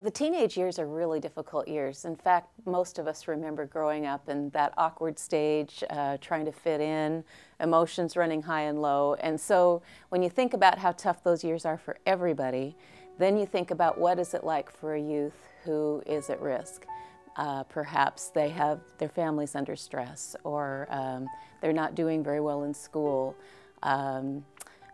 The teenage years are really difficult years. In fact, most of us remember growing up in that awkward stage, trying to fit in, emotions running high and low. And so when you think about how tough those years are for everybody, then you think about what is it like for a youth who is at risk. Perhaps they have their families under stress, or they're not doing very well in school.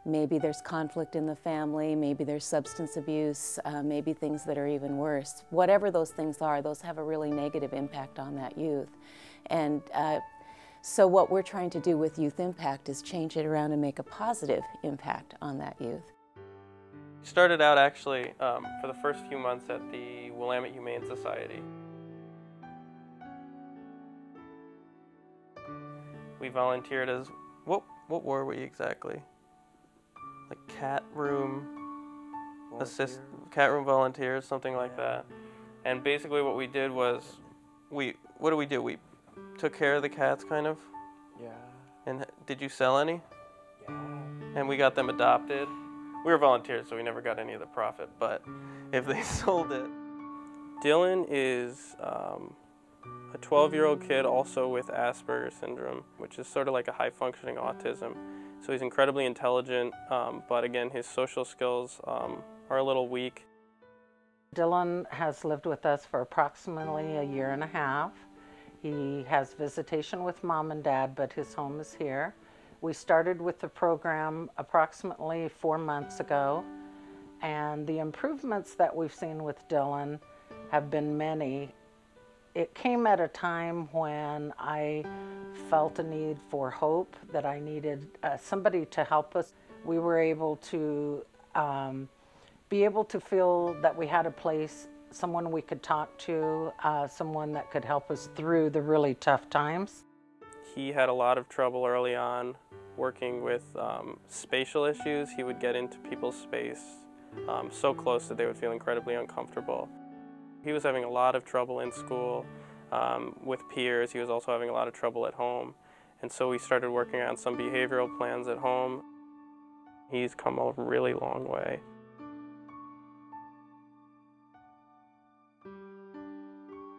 Maybe there's conflict in the family, maybe there's substance abuse, maybe things that are even worse. Whatever those things are, those have a really negative impact on that youth. And so what we're trying to do with Youth Impact is change it around and make a positive impact on that youth. Started out actually for the first few months at the Willamette Humane Society. We volunteered as, what were we exactly? Like cat room volunteers, something like that. And basically what we did was, what did we do? We took care of the cats, kind of? Yeah. And did you sell any? Yeah. And we got them adopted. We were volunteers, so we never got any of the profit, but if they sold it. Dylan is a 12-year-old kid also with Asperger's syndrome, which is sort of like a high-functioning autism. So he's incredibly intelligent, but again, his social skills are a little weak. Dylan has lived with us for approximately a year and a half. He has visitation with mom and dad, but his home is here. We started with the program approximately 4 months ago, and the improvements that we've seen with Dylan have been many. It came at a time when I felt a need for hope, that I needed somebody to help us. We were able to be able to feel that we had a place, someone we could talk to, someone that could help us through the really tough times. He had a lot of trouble early on working with spatial issues. He would get into people's space so close that they would feel incredibly uncomfortable. He was having a lot of trouble in school with peers. He was also having a lot of trouble at home. And so we started working on some behavioral plans at home. He's come a really long way.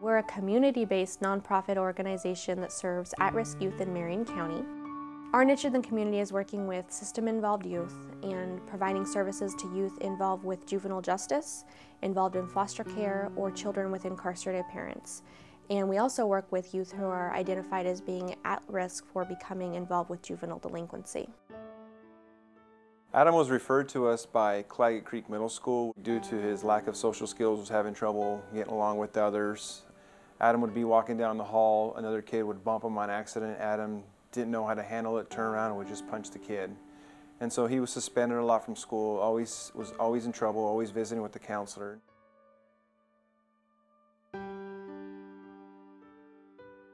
We're a community-based nonprofit organization that serves at-risk youth in Marion County. Our niche in the community is working with system-involved youth and providing services to youth involved with juvenile justice, involved in foster care, or children with incarcerated parents. And we also work with youth who are identified as being at risk for becoming involved with juvenile delinquency. Adam was referred to us by Claggett Creek Middle School. Due to his lack of social skills, was having trouble getting along with others. Adam would be walking down the hall, another kid would bump him on accident. Adam didn't know how to handle it, turn around and would just punch the kid. And so he was suspended a lot from school, was always in trouble, always visiting with the counselor.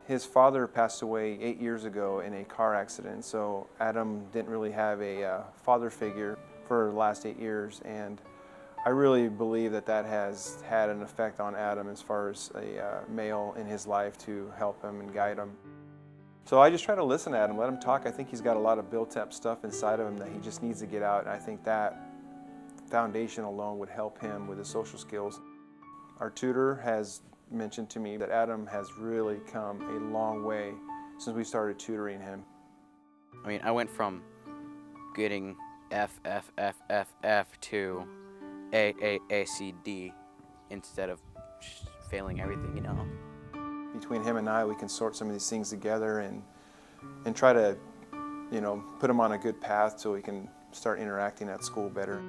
His father passed away 8 years ago in a car accident, so Adam didn't really have a father figure for the last 8 years, and I really believe that that has had an effect on Adam as far as a male in his life to help him and guide him. So I just try to listen to Adam, let him talk. I think he's got a lot of built-up stuff inside of him that he just needs to get out, and I think that foundation alone would help him with his social skills. Our tutor has mentioned to me that Adam has really come a long way since we started tutoring him. I mean, I went from getting F, F, F, F, F to A, C, D instead of failing everything, you know. Between him and I, we can sort some of these things together and try to, you know, put him on a good path so he can start interacting at school better.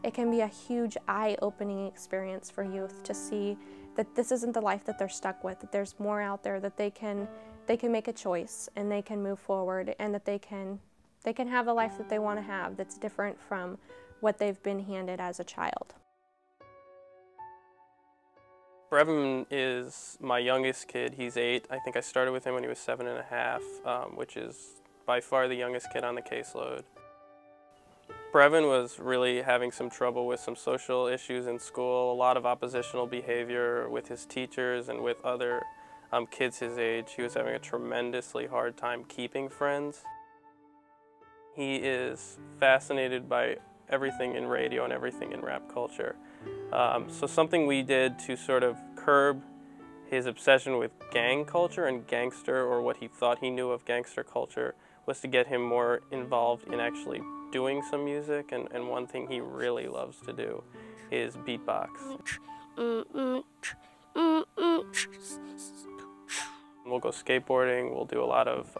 It can be a huge eye-opening experience for youth to see that this isn't the life that they're stuck with, that there's more out there, that they can make a choice and they can move forward, and that they can have the life that they want to have that's different from what they've been handed as a child. Brevin is my youngest kid. He's 8. I think I started with him when he was 7.5, which is by far the youngest kid on the caseload. Brevin was really having some trouble with some social issues in school, a lot of oppositional behavior with his teachers and with other kids his age. He was having a tremendously hard time keeping friends. He is fascinated by everything in radio and everything in rap culture. So something we did to sort of curb his obsession with gang culture and gangster, or what he thought he knew of gangster culture, was to get him more involved in actually doing some music. And one thing he really loves to do is beatbox. We'll go skateboarding, we'll do a lot of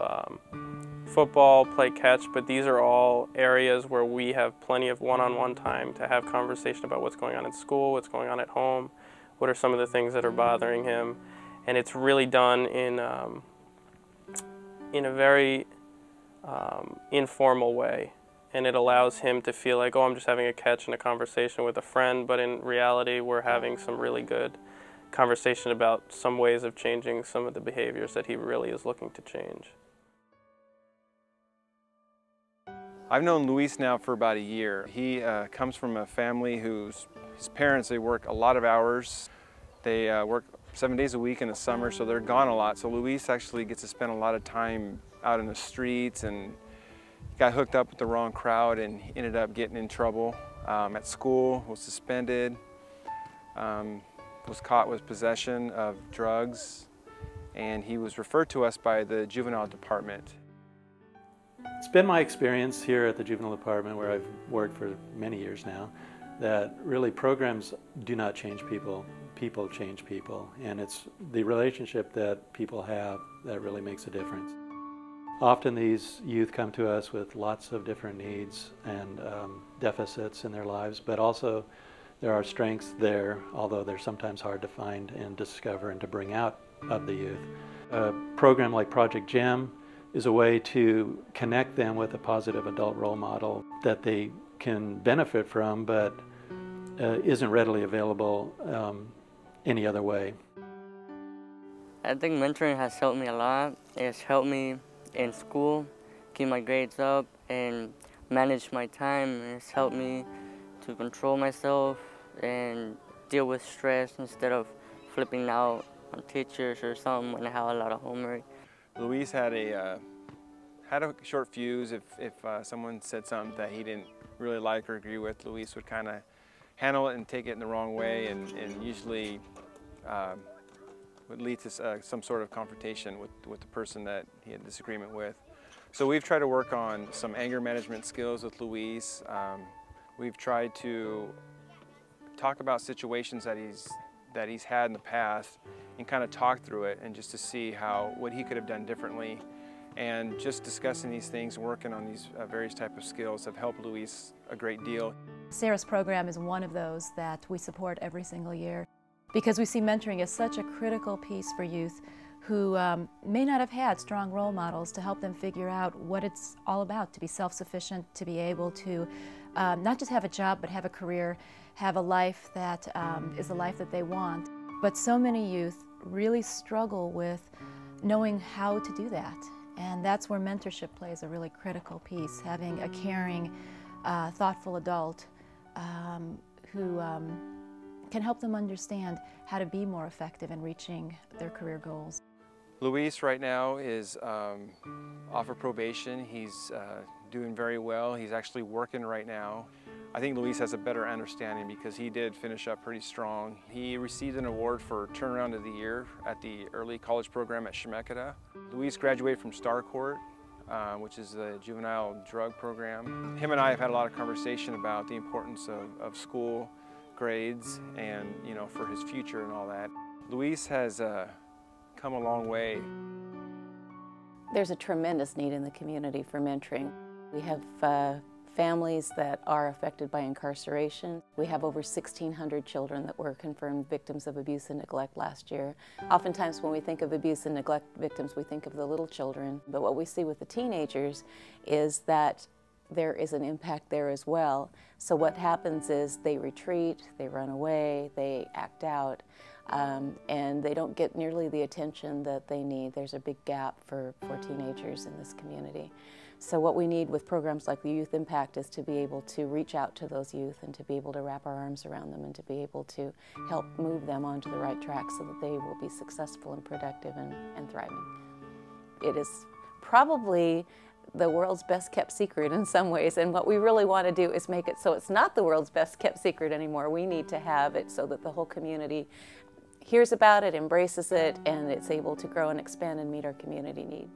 football, play catch, but these are all areas where we have plenty of one-on-one time to have conversation about what's going on in school, what's going on at home, what are some of the things that are bothering him. And it's really done in a very informal way. And it allows him to feel like, oh, I'm just having a catch and a conversation with a friend, but in reality we're having some really good conversation about some ways of changing some of the behaviors that he really is looking to change. I've known Luis now for about a year. He comes from a family his parents, they work a lot of hours. They work 7 days a week in the summer, so they're gone a lot. So Luis actually gets to spend a lot of time out in the streets, and got hooked up with the wrong crowd and ended up getting in trouble at school, was suspended, was caught with possession of drugs, and he was referred to us by the juvenile department. It's been my experience here at the juvenile department, where I've worked for many years now, that really programs do not change people, people change people, and it's the relationship that people have that really makes a difference. Often these youth come to us with lots of different needs and deficits in their lives, but also there are strengths there, although they're sometimes hard to find and discover and to bring out of the youth. A program like Project JEM is a way to connect them with a positive adult role model that they can benefit from, but isn't readily available any other way. I think mentoring has helped me a lot. It's helped me in school, keep my grades up, and manage my time. It's helped me to control myself and deal with stress instead of flipping out on teachers or something when I have a lot of homework. Luis had a short fuse. If someone said something that he didn't really like or agree with, Luis would kind of handle it and take it in the wrong way, and usually would lead to some sort of confrontation with the person that he had disagreement with. So we've tried to work on some anger management skills with Luis. We've tried to talk about situations that he's had in the past and kind of talk through it, and just to see what he could have done differently. And just discussing these things and working on these various type of skills have helped Luis a great deal. Sarah's program is one of those that we support every single year, because we see mentoring as such a critical piece for youth who may not have had strong role models to help them figure out what it's all about, to be self-sufficient, to be able to not just have a job, but have a career, have a life that is the life that they want. But so many youth really struggle with knowing how to do that. And that's where mentorship plays a really critical piece, having a caring, thoughtful adult who can help them understand how to be more effective in reaching their career goals. Luis right now is off of probation. He's doing very well. He's actually working right now. I think Luis has a better understanding because he did finish up pretty strong. He received an award for Turnaround of the Year at the early college program at Chemeketa. Luis graduated from Star Court, which is the juvenile drug program. Him and I have had a lot of conversation about the importance of school, grades, and for his future and all that. Luis has come a long way. There's a tremendous need in the community for mentoring. We have families that are affected by incarceration. We have over 1,600 children that were confirmed victims of abuse and neglect last year. Oftentimes when we think of abuse and neglect victims, we think of the little children, but what we see with the teenagers is that there is an impact there as well. So what happens is they retreat, they run away, they act out, and they don't get nearly the attention that they need. There's a big gap for teenagers in this community. So what we need with programs like the Youth Impact is to be able to reach out to those youth and to be able to wrap our arms around them and to be able to help move them onto the right track so that they will be successful and productive and thriving. It is probably the world's best kept secret in some ways, and what we really want to do is make it so it's not the world's best kept secret anymore. We need to have it so that the whole community hears about it, embraces it, and it's able to grow and expand and meet our community need.